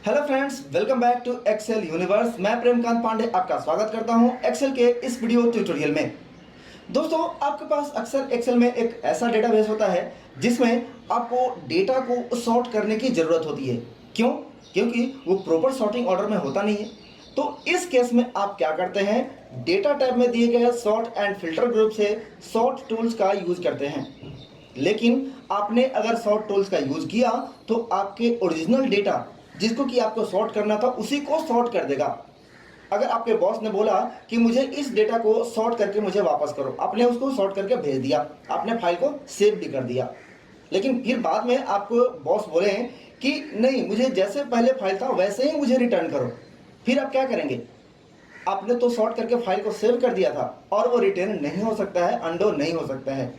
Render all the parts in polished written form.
Hello friends, welcome back to Excel Universe. मैं प्रेमकांत पांडे आपका स्वागत करता हूं एक्सेल के इस वीडियो ट्यूटोरियल में। दोस्तों, आपके पास अक्सर एक्सेल में एक ऐसा डेटाबेस होता है जिसमें आपको डेटा को सॉर्ट करने की ज़रूरत होती है। क्यों? क्योंकि वो प्रॉपर सॉर्टिंग ऑर्डर में होता नहीं है। तो इस केस में आप क्या करते हैं, डेटा टैब में दिए गए सॉर्ट एंड फिल्टर ग्रुप से सॉर्ट टूल्स का यूज करते हैं। लेकिन आपने अगर सॉर्ट टूल्स का यूज किया तो आपके ओरिजिनल डेटा जिसको कि आपको सॉर्ट करना था उसी को सॉर्ट कर देगा। अगर आपके बॉस ने बोला कि मुझे इस डेटा को सॉर्ट करके मुझे वापस करो, आपने उसको सॉर्ट करके भेज दिया, आपने फाइल को सेव भी कर दिया, लेकिन फिर बाद में आपको बॉस बोले कि नहीं, मुझे जैसे पहले फाइल था वैसे ही मुझे रिटर्न करो, फिर आप क्या करेंगे? आपने तो सॉर्ट करके फाइल को सेव कर दिया था और वो रिटर्न नहीं हो सकता है, अनडो नहीं हो सकता है।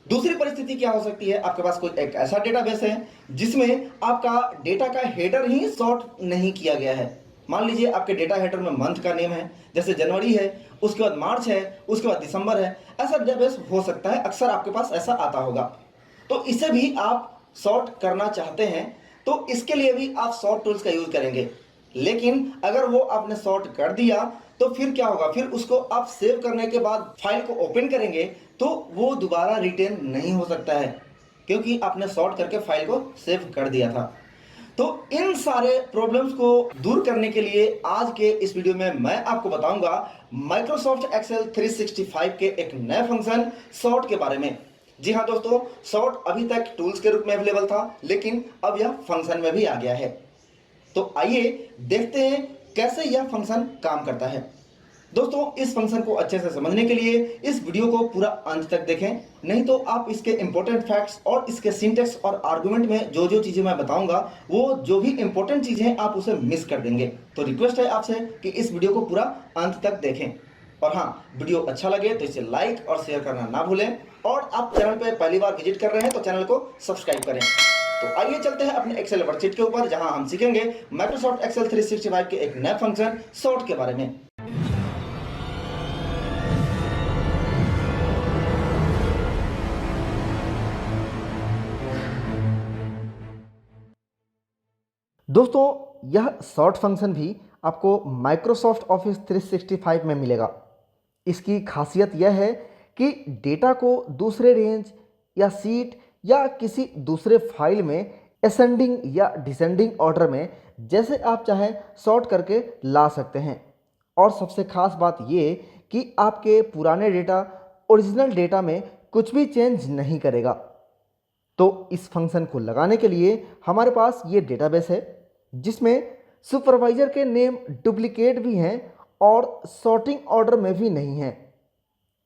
दूसरी परिस्थिति क्या हो सकती है, आपके पास कोई एक ऐसा डेटाबेस है जिसमें आपका डेटा का हेडर ही सॉर्ट नहीं किया गया है। मान लीजिए आपके डेटा हेडर में मंथ का नेम है, जैसे जनवरी है, उसके बाद मार्च है, उसके बाद दिसंबर है। ऐसा डेटाबेस हो सकता है, अक्सर आपके पास ऐसा आता होगा। तो इसे भी आप सॉर्ट करना चाहते हैं तो इसके लिए भी आप सॉर्ट टूल्स का यूज करेंगे। लेकिन अगर वो आपने सॉर्ट कर दिया तो फिर क्या होगा, फिर उसको आप सेव करने के बाद फाइल को ओपन करेंगे तो वो दोबारा रिटेन नहीं हो सकता है, क्योंकि आपने सॉर्ट करके फाइल को सेव कर दिया था। तो इन सारे प्रॉब्लम्स को दूर करने के लिए आज के इस वीडियो में मैं आपको बताऊंगा माइक्रोसॉफ्ट एक्सेल 365 के एक नए फंक्शन सॉर्ट के बारे में। जी हाँ दोस्तों, सॉर्ट अभी तक टूल्स के रूप में अवेलेबल था, लेकिन अब यह फंक्शन में भी आ गया है। तो आइए देखते हैं कैसे यह फंक्शन काम करता है। दोस्तों, इस फंक्शन को अच्छे से समझने के लिए इस वीडियो को पूरा अंत तक देखें, नहीं तो आप इसके इंपॉर्टेंट फैक्ट्स और इसके सिंटेक्स और आर्गुमेंट में जो जो चीजें मैं बताऊंगा, वो जो भी इंपॉर्टेंट चीजें हैं आप उसे मिस कर देंगे। तो रिक्वेस्ट है आपसे कि इस वीडियो को पूरा अंत तक देखें। और हाँ, वीडियो अच्छा लगे तो इसे लाइक और शेयर करना ना भूलें, और आप चैनल पर पहली बार विजिट कर रहे हैं तो चैनल को सब्सक्राइब करें। तो आइए चलते हैं अपने एक्सेल वर्कशीट के ऊपर, जहां हम सीखेंगे माइक्रोसॉफ्ट एक्सेल 365 के एक नए फंक्शन सॉर्ट के बारे में। दोस्तों, यह सॉर्ट फंक्शन भी आपको माइक्रोसॉफ्ट ऑफिस 365 में मिलेगा। इसकी खासियत यह है कि डेटा को दूसरे रेंज या सीट या किसी दूसरे फाइल में असेंडिंग या डिसेंडिंग ऑर्डर में जैसे आप चाहें सॉर्ट करके ला सकते हैं। और सबसे खास बात ये कि आपके पुराने डेटा ओरिजिनल डेटा में कुछ भी चेंज नहीं करेगा। तो इस फंक्शन को लगाने के लिए हमारे पास ये डेटाबेस है जिसमें सुपरवाइजर के नेम डुप्लीकेट भी हैं और सॉर्टिंग ऑर्डर में भी नहीं है।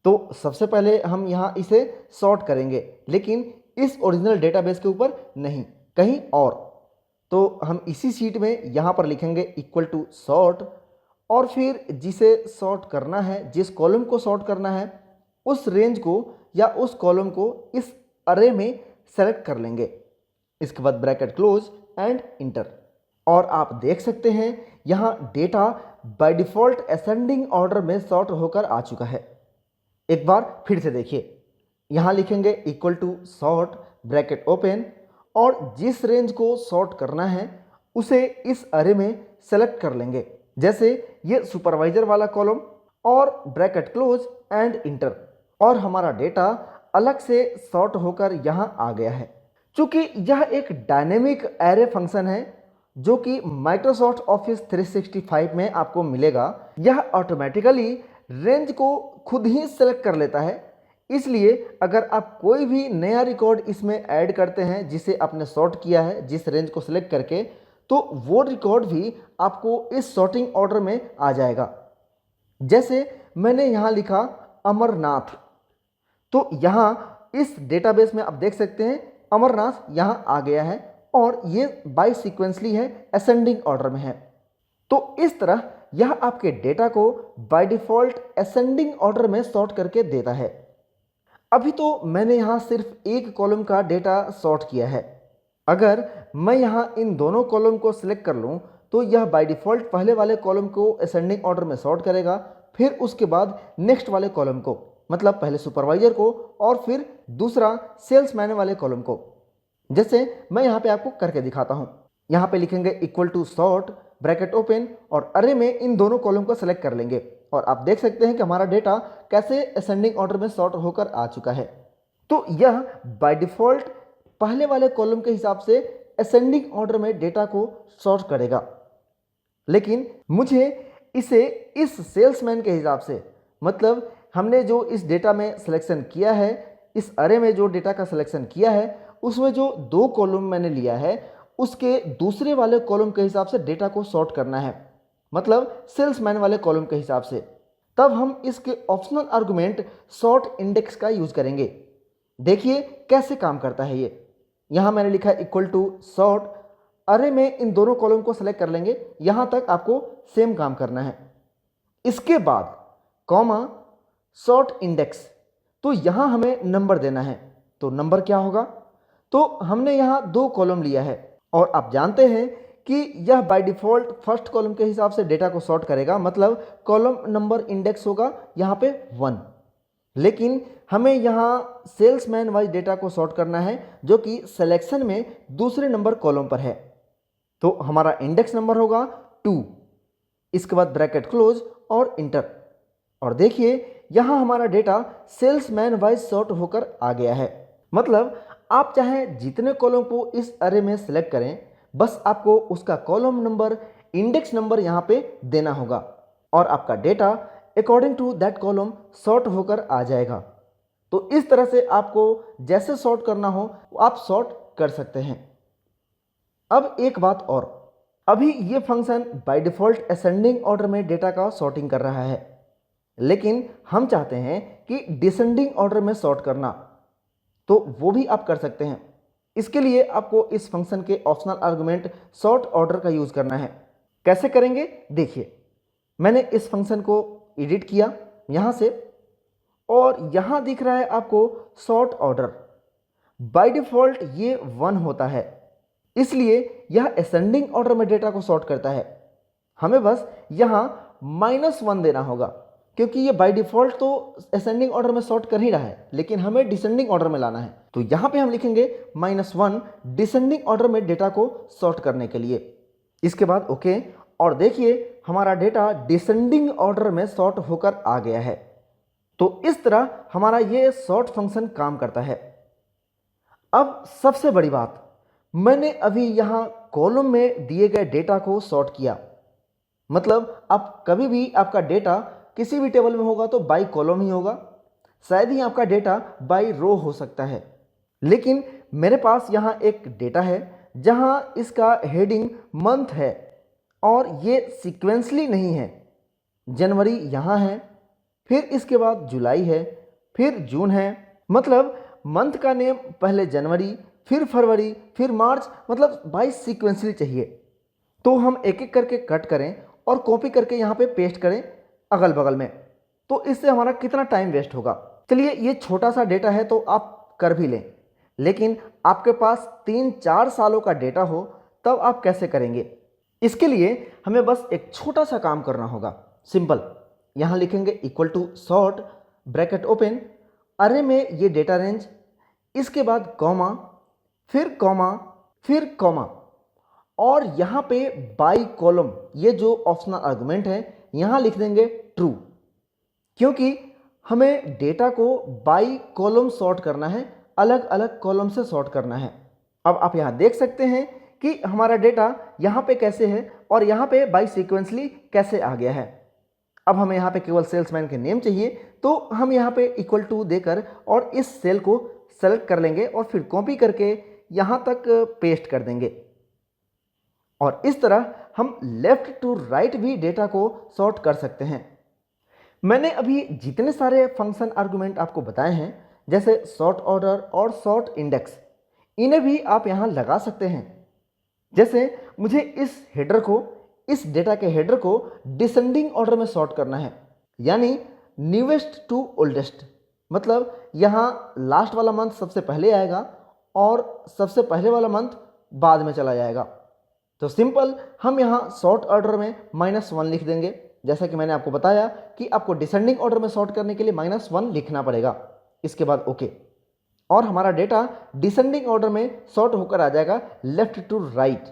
तो सबसे पहले हम यहाँ इसे सॉर्ट करेंगे, लेकिन इस ओरिजिनल डेटाबेस के ऊपर नहीं, कहीं और। तो हम इसी सीट में यहाँ पर लिखेंगे इक्वल टू सॉर्ट, और फिर जिसे सॉर्ट करना है, जिस कॉलम को सॉर्ट करना है, उस रेंज को या उस कॉलम को इस अरे में सेलेक्ट कर लेंगे। इसके बाद ब्रैकेट क्लोज एंड इंटर। और आप देख सकते हैं यहाँ data by default ascending order में सॉर्ट होकर आ चुका है। एक बार फिर से देखिए, यहाँ लिखेंगे equal to sort bracket open, और जिस रेंज को सॉर्ट करना है उसे इस अरे में सेलेक्ट कर लेंगे, जैसे ये सुपरवाइजर वाला कॉलम, और ब्रैकेट क्लोज एंड इंटर। और हमारा डेटा अलग से सॉर्ट होकर यहाँ आ गया है। चूंकि यह एक डायनेमिक एरे फंक्शन है जो कि माइक्रोसॉफ्ट ऑफिस 365 में आपको मिलेगा, यह ऑटोमेटिकली रेंज को खुद ही सेलेक्ट कर लेता है। इसलिए अगर आप कोई भी नया रिकॉर्ड इसमें ऐड करते हैं जिसे आपने सॉर्ट किया है जिस रेंज को सिलेक्ट करके, तो वो रिकॉर्ड भी आपको इस सॉर्टिंग ऑर्डर में आ जाएगा। जैसे मैंने यहाँ लिखा अमरनाथ, तो यहाँ इस डेटाबेस में आप देख सकते हैं अमरनाथ यहाँ आ गया है, और ये बाय सीक्वेंसली है, असेंडिंग ऑर्डर में है। तो इस तरह यह आपके डेटा को बाय डिफॉल्ट असेंडिंग ऑर्डर में सॉर्ट करके देता है। अभी तो मैंने यहाँ सिर्फ एक कॉलम का डेटा सॉर्ट किया है। अगर मैं यहाँ इन दोनों कॉलम को सिलेक्ट कर लूँ तो यह बाय डिफॉल्ट पहले वाले कॉलम को असेंडिंग ऑर्डर में सॉर्ट करेगा, फिर उसके बाद नेक्स्ट वाले कॉलम को, मतलब पहले सुपरवाइजर को और फिर दूसरा सेल्समैन वाले कॉलम को। जैसे मैं यहाँ पे आपको करके दिखाता हूँ। यहाँ पे लिखेंगे equal to sort bracket open और अरे में इन दोनों कॉलम को सेलेक्ट कर लेंगे और आप देख सकते हैं कि हमारा डेटा कैसे असेंडिंग ऑर्डर में सॉर्ट होकर आ चुका है। तो यह बाय डिफॉल्ट पहले वाले कॉलम के हिसाब से असेंडिंग ऑर्डर में डेटा को सॉर्ट करेगा, लेकिन मुझे इसे इस सेल्समैन के हिसाब से, मतलब हमने जो इस डेटा में सिलेक्शन किया है, इस अरे में जो डेटा का सिलेक्शन किया है उसमें जो दो कॉलम मैंने लिया है उसके दूसरे वाले कॉलम के हिसाब से डेटा को सॉर्ट करना है, मतलब सेल्समैन वाले कॉलम के हिसाब से। तब हम इसके ऑप्शनल आर्गुमेंट सॉर्ट इंडेक्स का यूज करेंगे। देखिए कैसे काम करता है ये। यहाँ मैंने लिखा है इक्वल टू सॉर्ट, अरे में इन दोनों कॉलम को सेलेक्ट कर लेंगे, यहाँ तक आपको सेम काम करना है। इसके बाद कॉमा सॉर्ट इंडेक्स, तो यहाँ हमें नंबर देना है। तो नंबर क्या होगा, तो हमने यहाँ दो कॉलम लिया है और आप जानते हैं कि यह बाय डिफॉल्ट फर्स्ट कॉलम के हिसाब से डेटा को सॉर्ट करेगा, मतलब कॉलम नंबर इंडेक्स होगा यहाँ पे 1। लेकिन हमें यहाँ सेल्समैन वाइज डेटा को सॉर्ट करना है जो कि सिलेक्शन में दूसरे नंबर कॉलम पर है। तो हमारा इंडेक्स नंबर होगा 2, इसके बाद ब्रैकेट क्लोज और इंटर। और देखिए यहाँ हमारा डेटा सेल्समैन वाइज सॉर्ट होकर आ गया है। मतलब आप चाहे जितने कॉलम को इस अरे में सिलेक्ट करें, बस आपको उसका कॉलम नंबर इंडेक्स नंबर यहाँ पे देना होगा और आपका data according to that column sort होकर आ जाएगा। तो इस तरह से आपको जैसे सॉर्ट करना हो आप सॉर्ट कर सकते हैं। अब एक बात और, अभी ये function by default ascending order में डेटा का सॉर्टिंग कर रहा है, लेकिन हम चाहते हैं कि डिसेंडिंग ऑर्डर में सॉर्ट करना, तो वो भी आप कर सकते हैं। इसके लिए आपको इस फंक्शन के ऑप्शनल आर्गुमेंट सॉर्ट ऑर्डर का यूज करना है। कैसे करेंगे देखिए, मैंने इस फंक्शन को एडिट किया यहाँ से और यहाँ दिख रहा है आपको सॉर्ट ऑर्डर। बाय डिफॉल्ट ये 1 होता है, इसलिए यह असेंडिंग ऑर्डर में डेटा को सॉर्ट करता है। हमें बस यहाँ -1 देना होगा क्योंकि ये बाय डिफॉल्ट तो असेंडिंग ऑर्डर में सॉर्ट कर ही रहा है, लेकिन हमें डिसेंडिंग ऑर्डर में लाना है। तो यहाँ पे हम लिखेंगे -1 डिसेंडिंग ऑर्डर में डेटा को सॉर्ट करने के लिए। इसके बाद ओके, और देखिए हमारा डेटा डिसेंडिंग ऑर्डर में सॉर्ट होकर आ गया है। तो इस तरह हमारा ये सॉर्ट फंक्शन काम करता है। अब सबसे बड़ी बात, मैंने अभी यहाँ कॉलम में दिए गए डेटा को सॉर्ट किया, मतलब आप कभी भी आपका डेटा किसी भी टेबल में होगा तो बाय कॉलम ही होगा, शायद ही आपका डेटा बाय रो हो सकता है। लेकिन मेरे पास यहाँ एक डेटा है जहाँ इसका हेडिंग मंथ है और ये सीक्वेंसली नहीं है। जनवरी यहाँ है, फिर इसके बाद जुलाई है, फिर जून है, मतलब मंथ का नेम पहले जनवरी, फिर फरवरी, फिर मार्च, मतलब बाय सीक्वेंसली चाहिए। तो हम एक एक करके कट करें और कॉपी करके यहाँ पे पेस्ट करें अगल बगल में, तो इससे हमारा कितना टाइम वेस्ट होगा। चलिए ये छोटा सा डेटा है तो आप कर भी लें, लेकिन आपके पास 3-4 सालों का डेटा हो तब आप कैसे करेंगे। इसके लिए हमें बस एक छोटा सा काम करना होगा, सिंपल। यहाँ लिखेंगे equal to sort bracket open, array में ये डेटा रेंज, इसके बाद कॉमा, फिर कॉमा, फिर कॉमा, और यहाँ पे बाय कॉलम ये जो ऑप्शनल आर्गुमेंट है यहाँ लिख देंगे ट्रू, क्योंकि हमें डेटा को बाय कॉलम सॉर्ट करना है, अलग अलग कॉलम से सॉर्ट करना है। अब आप यहाँ देख सकते हैं कि हमारा डेटा यहाँ पे कैसे है और यहाँ पे बाय सीक्वेंसली कैसे आ गया है। अब हमें यहाँ पे केवल सेल्समैन के नेम चाहिए, तो हम यहाँ पे इक्वल टू देकर और इस सेल को सेलेक्ट कर लेंगे और फिर कॉपी करके यहाँ तक पेस्ट कर देंगे। और इस तरह हम लेफ्ट टू राइट भी डेटा को सॉर्ट कर सकते हैं। मैंने अभी जितने सारे फंक्शन आर्गुमेंट आपको बताए हैं, जैसे सॉर्ट ऑर्डर और सॉर्ट इंडेक्स, इन्हें भी आप यहाँ लगा सकते हैं। जैसे मुझे इस हेडर को, इस डेटा के हेडर को डिसेंडिंग ऑर्डर में सॉर्ट करना है, यानी न्यूएस्ट टू ओल्डेस्ट, मतलब यहाँ लास्ट वाला मंथ सबसे पहले आएगा और सबसे पहले वाला मंथ बाद में चला जाएगा। तो सिंपल हम यहाँ सॉर्ट ऑर्डर में -1 लिख देंगे, जैसा कि मैंने आपको बताया कि आपको डिसेंडिंग ऑर्डर में सॉर्ट करने के लिए -1 लिखना पड़ेगा। इसके बाद ओके, और हमारा डेटा डिसेंडिंग ऑर्डर में सॉर्ट होकर आ जाएगा लेफ्ट टू राइट।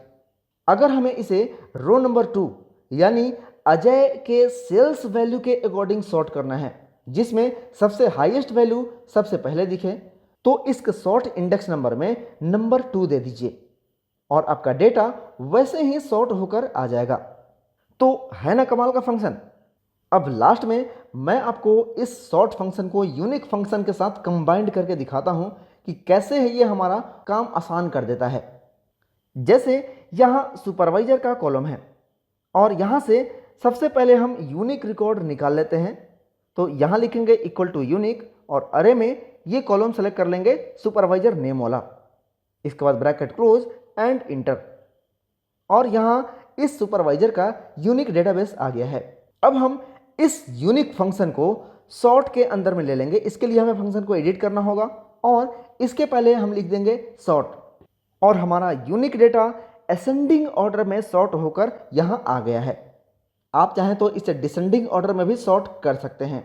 अगर हमें इसे रो नंबर 2 यानी अजय के सेल्स वैल्यू के अकॉर्डिंग सॉर्ट करना है, जिसमें सबसे हाईएस्ट वैल्यू सबसे पहले दिखे, तो इस सॉर्ट इंडेक्स नंबर में नंबर 2 दे दीजिए और आपका डेटा वैसे ही सॉर्ट होकर आ जाएगा। तो है ना कमाल का फंक्शन। अब लास्ट में मैं आपको इस सॉर्ट फंक्शन को यूनिक फंक्शन के साथ कंबाइंड करके दिखाता हूं कि कैसे ये हमारा काम आसान कर देता है। जैसे यहां सुपरवाइजर का कॉलम है और यहां से सबसे पहले हम यूनिक रिकॉर्ड निकाल लेते हैं। तो यहां लिखेंगे इक्वल टू यूनिक और अरे में ये कॉलम सेलेक्ट कर लेंगे सुपरवाइजर नेम वाला। इसके बाद ब्रैकेट क्लोज एंड इंटर और यहां इस सुपरवाइजर का यूनिक डेटाबेस आ गया है। अब हम इस यूनिक फंक्शन को सॉर्ट के अंदर में ले लेंगे। इसके लिए हमें फंक्शन को एडिट करना होगा और इसके पहले हम लिख देंगे सॉर्ट और हमारा यूनिक डेटा असेंडिंग ऑर्डर में सॉर्ट होकर यहां आ गया है। आप चाहें तो इसे डिसेंडिंग ऑर्डर में भी सॉर्ट कर सकते हैं।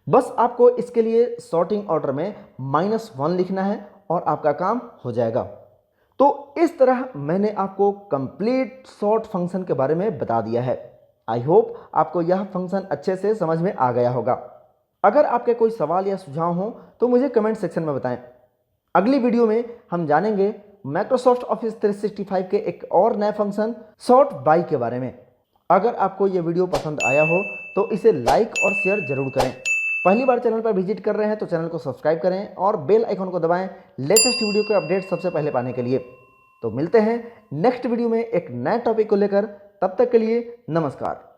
बस आपको इसके लिए सॉर्टिंग ऑर्डर में -1 लिखना है और आपका काम हो जाएगा। तो इस तरह मैंने आपको कंप्लीट सॉर्ट फंक्शन के बारे में बता दिया है। आई होप आपको यह फंक्शन अच्छे से समझ में आ गया होगा। अगर आपके कोई सवाल या सुझाव हो तो मुझे कमेंट सेक्शन में बताएं। अगली वीडियो में हम जानेंगे माइक्रोसॉफ्ट ऑफिस 365 के एक और नए फंक्शन सॉर्ट बाय के बारे में। अगर आपको यह वीडियो पसंद आया हो तो इसे लाइक और शेयर जरूर करें। पहली बार चैनल पर विजिट कर रहे हैं तो चैनल को सब्सक्राइब करें और बेल आइकन को दबाएं लेटेस्ट वीडियो के अपडेट सबसे पहले पाने के लिए। तो मिलते हैं नेक्स्ट वीडियो में एक नए टॉपिक को लेकर। तब तक के लिए नमस्कार।